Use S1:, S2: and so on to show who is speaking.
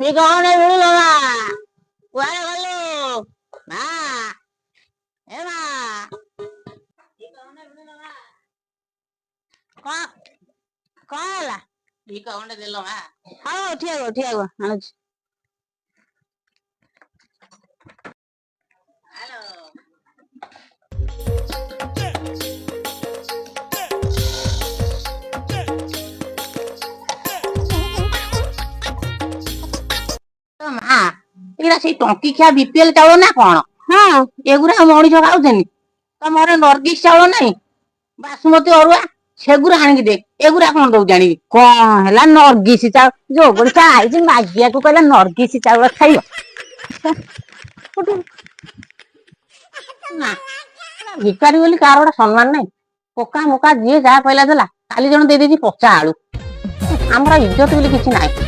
S1: मी कोण आहे बोलू बाबा कुआरे बोलू ना ए ना कौन कौन ला ये कौन दे लो हां हां ठीक है अनुज हेलो ମା ଏଗୁରା ସେଇ ଟଙ୍କି ଖିଆ ବିପିଏଲ ଚାଉଳ ନା କଣ? ହଁ ଏଗୁରା ମଣିଷ ଖାଉଛନ୍ତି। ତମର ନର୍ଗିସ୍ ଚାଉଳ ନାହିଁ ବାସୁମତୀ ଅରୁଆ ସେଗୁରା ଆଣିକି ଦେ ଏଗୁରା କଣ ଦଉଛୁ ଆଣିକି? କଣ ହେଲା ନର୍ଗିସ୍ ଚାଉଳ ଯୋଉ ପଇସା ଆଇଛି ମାଗିବାକୁ କହିଲା ନର୍ଗିସ୍ ଚାଉଳ ଖାଇବ ନା ଭିକାରୀ ବୋଲି କାହାର ଗୋଟେ ସମ୍ମାନ ନାହିଁ। ପକା ମୋକା ଯିଏ ଯାହା କହିଲା ଦେଲା କାଲି ଜଣ ଦେଇଦେଇଛି ପଚା ଆଳୁ ଆମର ଇଜ୍ଜତ ବୋଲି କିଛି ନାହିଁ।